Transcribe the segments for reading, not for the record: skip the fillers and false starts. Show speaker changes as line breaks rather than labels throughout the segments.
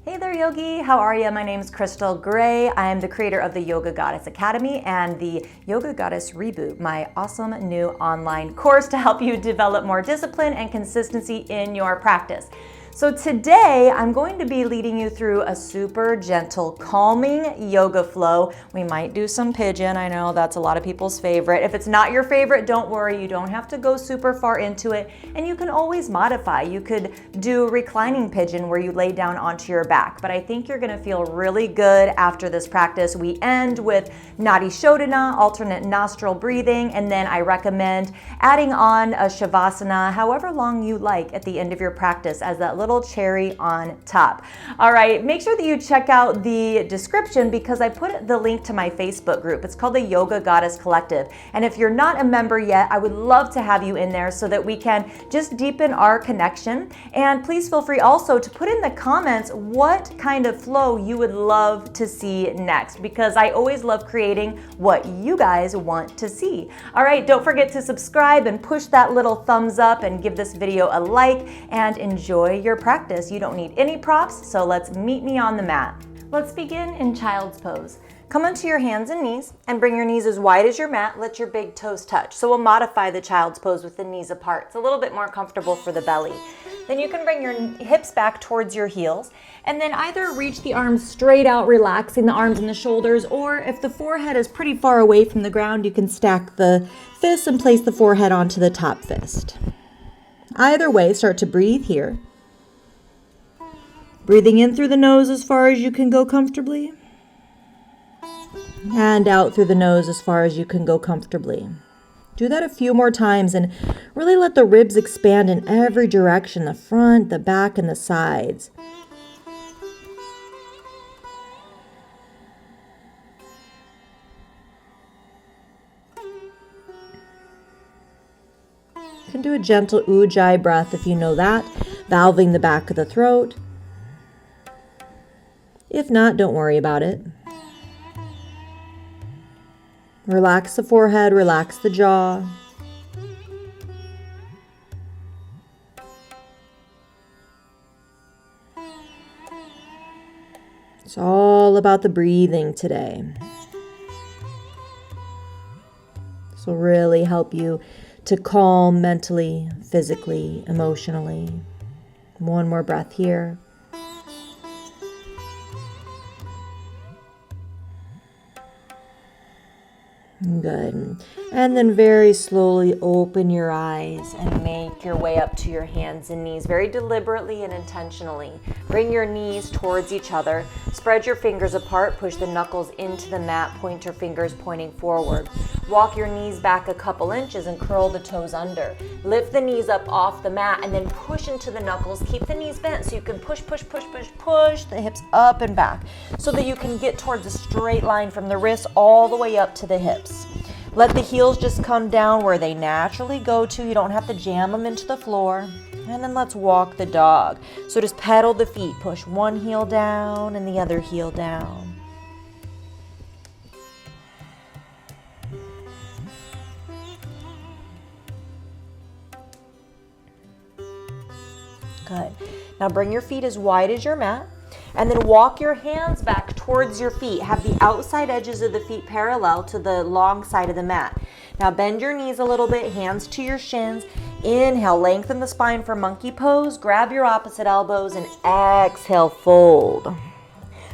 Hey there, Yogi. How are you? My name is Crystal Gray. I am the creator of the Yoga Goddess Academy and the Yoga Goddess Reboot, my awesome new online course to help you develop more discipline and consistency in your practice. So today I'm going to be leading you through a super gentle, calming yoga flow. We might do some pigeon. I know that's a lot of people's favorite. If it's not your favorite, don't worry. You don't have to go super far into it, and you can always modify. You could do reclining pigeon where you lay down onto your back, but I think you're gonna feel really good after this practice. We end with Nadi Shodana, alternate nostril breathing, and then I recommend adding on a Shavasana, however long you like at the end of your practice as that little cherry on top. All right, make sure that you check out the description because I put the link to my Facebook group. It's called the Yoga Goddess Collective. And if you're not a member yet, I would love to have you in there so that we can just deepen our connection. And please feel free also to put in the comments what kind of flow you would love to see next, because I always love creating what you guys want to see. All right, don't forget to subscribe and push that little thumbs up and give this video a like and enjoy your practice. You don't need any props, so let's meet me on the mat. Let's begin in child's pose. Come onto your hands and knees and bring your knees as wide as your mat. Let your big toes touch. So we'll modify the child's pose with the knees apart. It's a little bit more comfortable for the belly. Then you can bring your hips back towards your heels and then either reach the arms straight out, relaxing the arms and the shoulders, or if the forehead is pretty far away from the ground, you can stack the fists and place the forehead onto the top fist. Either way, start to breathe here. Breathing in through the nose as far as you can go comfortably. And out through the nose as far as you can go comfortably. Do that a few more times and really let the ribs expand in every direction, the front, the back, and the sides. You can do a gentle ujjayi breath if you know that, valving the back of the throat. If not, don't worry about it. Relax the forehead, relax the jaw. It's all about the breathing today. This will really help you to calm mentally, physically, emotionally. One more breath here. Good. And then very slowly open your eyes and make your way up to your hands and knees very deliberately and intentionally. Bring your knees towards each other. Spread your fingers apart. Push the knuckles into the mat. Point your fingers pointing forward. Walk your knees back a couple inches and curl the toes under. Lift the knees up off the mat and then push into the knuckles. Keep the knees bent so you can push the hips up and back so that you can get towards a straight line from the wrists all the way up to the hips. Let the heels just come down where they naturally go to. You don't have to jam them into the floor. And then let's walk the dog. So just pedal the feet. Push one heel down and the other heel down. Good. Now bring your feet as wide as your mat. And then walk your hands back towards your feet. Have the outside edges of the feet parallel to the long side of the mat. Now bend your knees a little bit, hands to your shins. Inhale, lengthen the spine for monkey pose. Grab your opposite elbows and exhale, fold.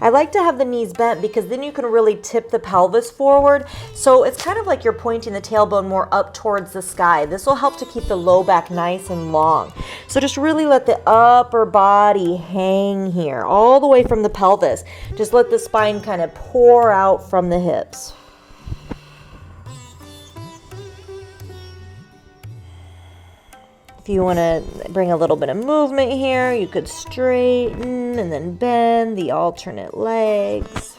I like to have the knees bent because then you can really tip the pelvis forward. So it's kind of like you're pointing the tailbone more up towards the sky. This will help to keep the low back nice and long. So just really let the upper body hang here, all the way from the pelvis. Just let the spine kind of pour out from the hips. If you want to bring a little bit of movement here, you could straighten and then bend the alternate legs.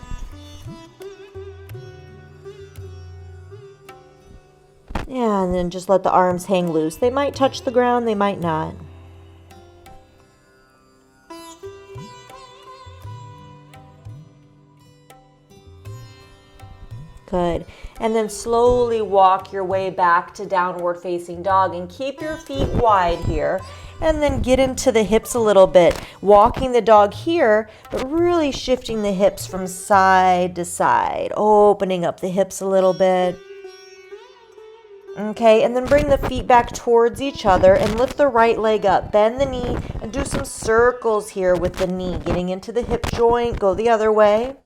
Yeah, and then just let the arms hang loose. They might touch the ground, they might not. Good. And then slowly walk your way back to downward facing dog and keep your feet wide here and then get into the hips a little bit, walking the dog here, but really shifting the hips from side to side, opening up the hips a little bit. Okay, and then bring the feet back towards each other and lift the right leg up. Bend the knee and do some circles here with the knee, getting into the hip joint. Go the other way.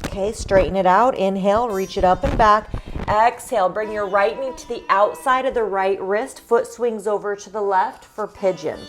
Okay, straighten it out. Inhale, reach it up and back. Exhale, bring your right knee to the outside of the right wrist. Foot swings over to the left for pigeon.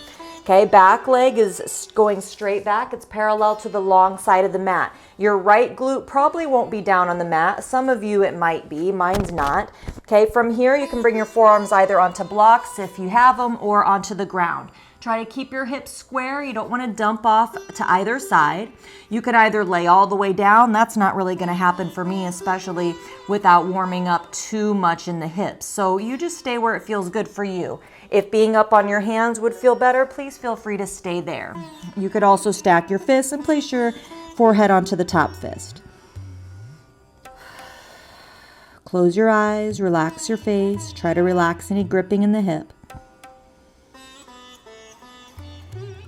Okay, back leg is going straight back. It's parallel to the long side of the mat. Your right glute probably won't be down on the mat. Some of you it might be, mine's not. Okay, from here you can bring your forearms either onto blocks if you have them or onto the ground. Try to keep your hips square. You don't want to dump off to either side. You could either lay all the way down. That's not really going to happen for me, especially without warming up too much in the hips. So you just stay where it feels good for you. If being up on your hands would feel better, please feel free to stay there. You could also stack your fists and place your forehead onto the top fist. Close your eyes, relax your face. Try to relax any gripping in the hip.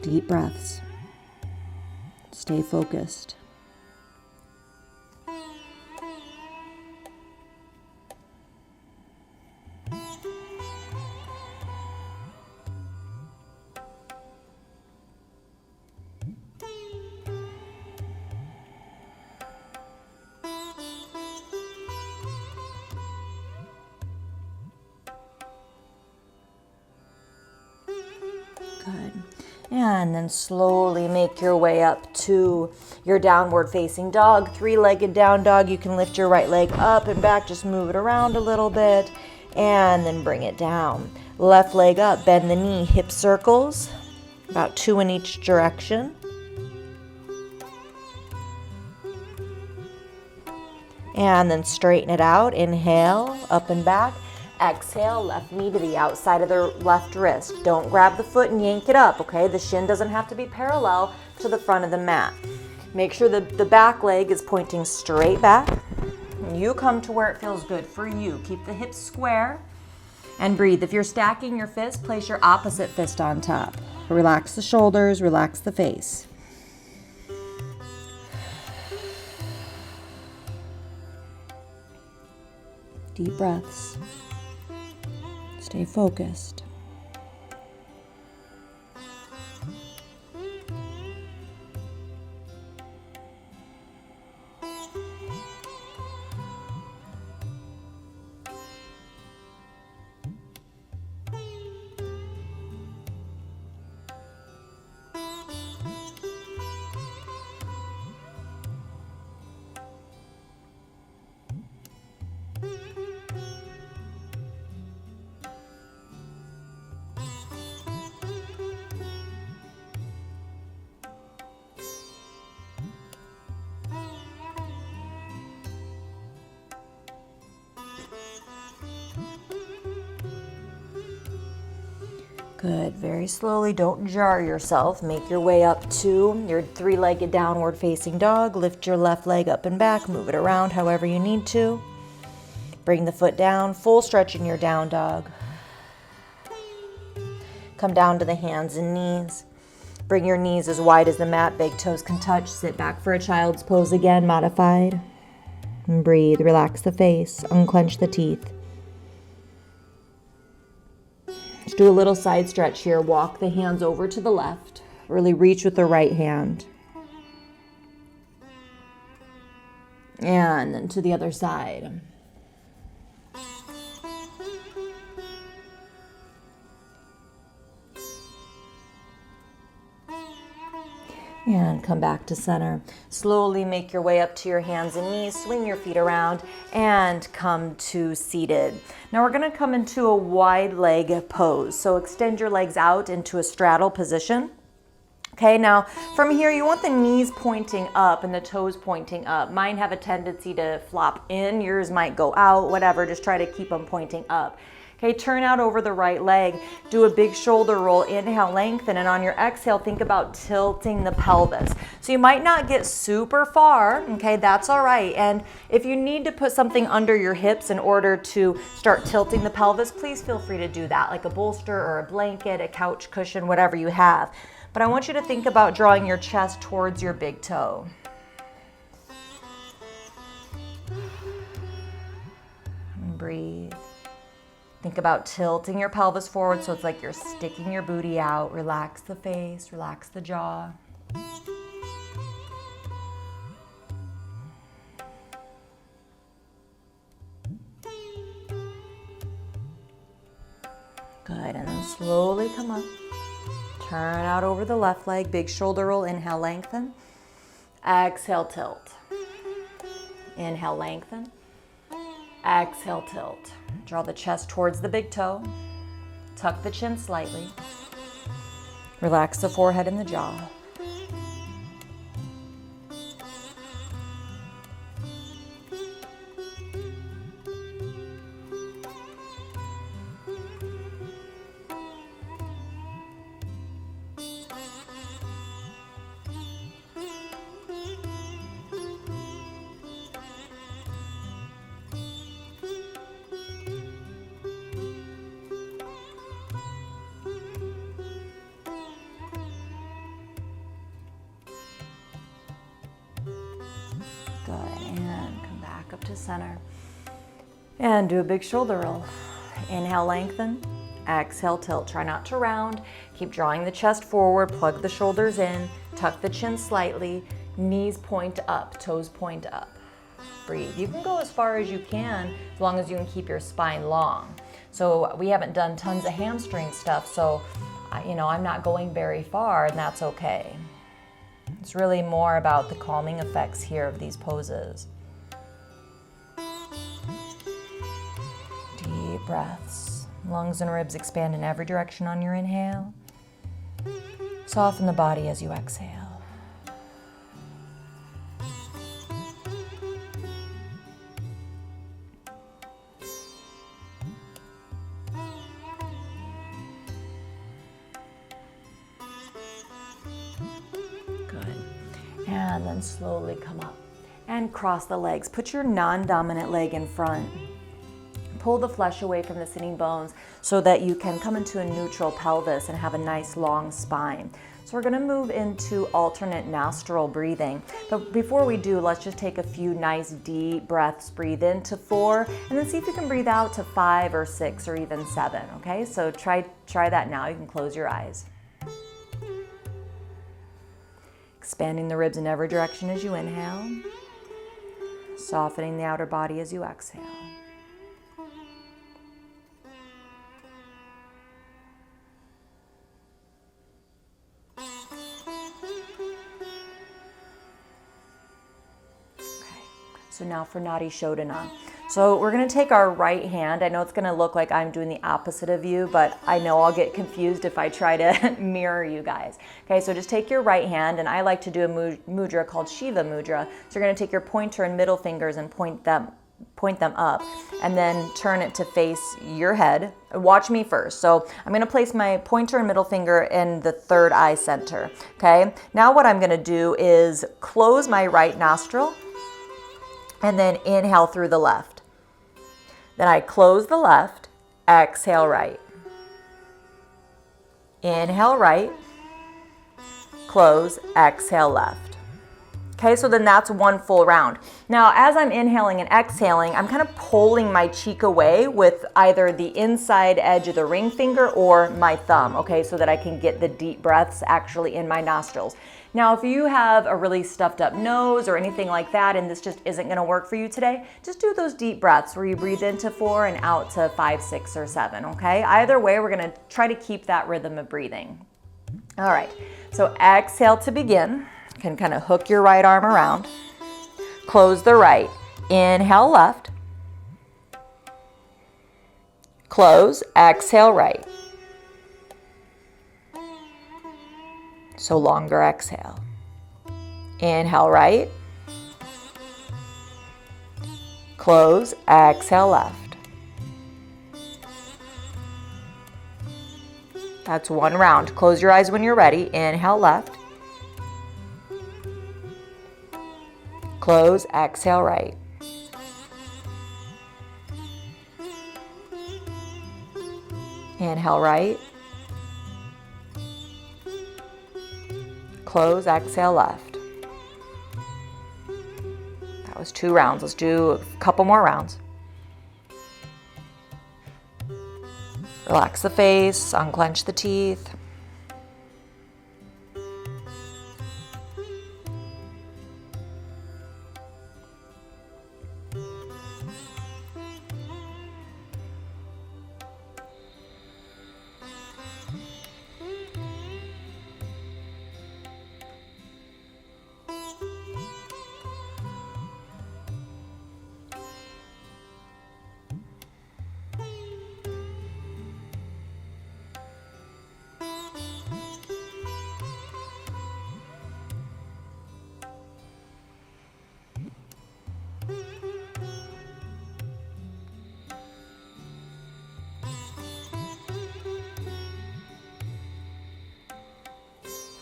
Deep breaths. Stay focused. Good. And then slowly make your way up to your downward facing dog, three-legged down dog. You can lift your right leg up and back, just move it around a little bit, and then bring it down. Left leg up, bend the knee, hip circles, about 2 in each direction. And then straighten it out. Inhale, up and back. Exhale, left knee to the outside of the left wrist. Don't grab the foot and yank it up, okay? The shin doesn't have to be parallel to the front of the mat. Make sure that the back leg is pointing straight back. You come to where it feels good for you. Keep the hips square and breathe. If you're stacking your fist, place your opposite fist on top. Relax the shoulders, relax the face. Deep breaths. Stay focused. Good. Very slowly, don't jar yourself. Make your way up to your three-legged downward facing dog. Lift your left leg up and back. Move it around however you need to. Bring the foot down. Full stretch in your down dog. Come down to the hands and knees. Bring your knees as wide as the mat. Big toes can touch. Sit back for a child's pose again, modified. And breathe. Relax the face. Unclench the teeth. Just do a little side stretch here. Walk the hands over to the left. Really reach with the right hand. And then to the other side. And come back to center. Slowly make your way up to your hands and knees. Swing your feet around and come to seated. Now we're going to come into a wide leg pose. So extend your legs out into a straddle position. Okay, now from here you want the knees pointing up and the toes pointing up. Mine have a tendency to flop in. Yours might go out, whatever. Just try to keep them pointing up. Okay, turn out over the right leg. Do a big shoulder roll. Inhale, lengthen, and on your exhale, think about tilting the pelvis. So you might not get super far, okay, that's all right. And if you need to put something under your hips in order to start tilting the pelvis, please feel free to do that, like a bolster or a blanket, a couch cushion, whatever you have. But I want you to think about drawing your chest towards your big toe. And breathe. Think about tilting your pelvis forward so it's like you're sticking your booty out. Relax the face, relax the jaw. Good, and then slowly come up. Turn out over the left leg, big shoulder roll. Inhale, lengthen. Exhale, tilt. Inhale, lengthen. Exhale, tilt. Draw the chest towards the big toe. Tuck the chin slightly. Relax the forehead and the jaw. Good, and come back up to center. And do a big shoulder roll. Inhale, lengthen. Exhale, tilt. Try not to round. Keep drawing the chest forward, plug the shoulders in, tuck the chin slightly, knees point up, toes point up. Breathe. You can go as far as you can as long as you can keep your spine long. So we haven't done tons of hamstring stuff, so I'm not going very far, and that's okay. It's really more about the calming effects here of these poses. Deep breaths. Lungs and ribs expand in every direction on your inhale. Soften the body as you exhale. And then slowly come up and cross the legs. Put your non-dominant leg in front. Pull the flesh away from the sitting bones so that you can come into a neutral pelvis and have a nice long spine. So we're going to move into alternate nostril breathing. But before we do, let's just take a few nice deep breaths. Breathe in to 4 and then see if you can breathe out to 5 or 6 or even 7. Okay, so try that now. You can close your eyes. Expanding the ribs in every direction as you inhale. Softening the outer body as you exhale. Okay, so now for Nadi Shodana. So we're going to take our right hand. I know it's going to look like I'm doing the opposite of you, but I know I'll get confused if I try to mirror you guys. Okay, so just take your right hand, and I like to do a mudra called Shiva Mudra. So you're going to take your pointer and middle fingers and point them up, and then turn it to face your head. Watch me first. So I'm going to place my pointer and middle finger in the third eye center. Okay, now what I'm going to do is close my right nostril and then inhale through the left. Then I close the left, exhale right. Inhale right, close, exhale left. Okay, so then that's one full round. Now, as I'm inhaling and exhaling, I'm kind of pulling my cheek away with either the inside edge of the ring finger or my thumb, okay, so that I can get the deep breaths actually in my nostrils. Now, if you have a really stuffed up nose or anything like that, and this just isn't gonna work for you today, just do those deep breaths where you breathe into 4 and out to 5, 6, or 7, okay? Either way, we're gonna try to keep that rhythm of breathing. All right, so exhale to begin. You can kind of hook your right arm around. Close the right. Inhale left. Close, exhale right. So longer exhale. Inhale right. Close, exhale left. That's one round. Close your eyes when you're ready. Inhale left. Close, exhale right. Inhale right. Close, exhale left. That was 2 rounds. Let's do a couple more rounds. Relax the face, unclench the teeth.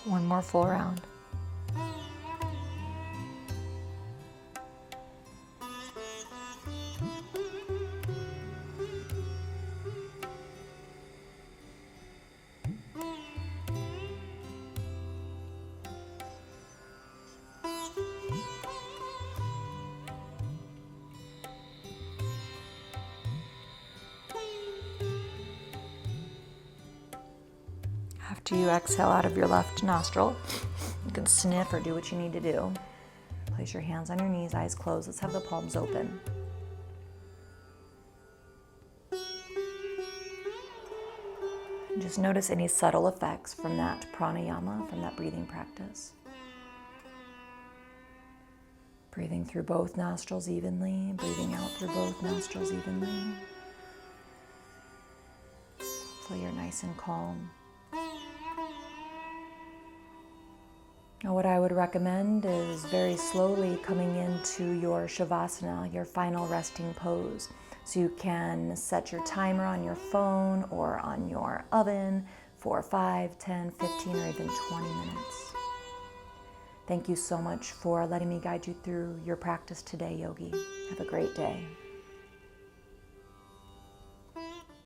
One more full round. After you exhale out of your left nostril, you can sniff or do what you need to do. Place your hands on your knees, eyes closed. Let's have the palms open. And just notice any subtle effects from that pranayama, from that breathing practice. Breathing through both nostrils evenly, breathing out through both nostrils evenly. So you're nice and calm. Now what I would recommend is very slowly coming into your Shavasana, your final resting pose. So you can set your timer on your phone or on your oven for 5, 10, 15, or even 20 minutes. Thank you so much for letting me guide you through your practice today, Yogi. Have a great day.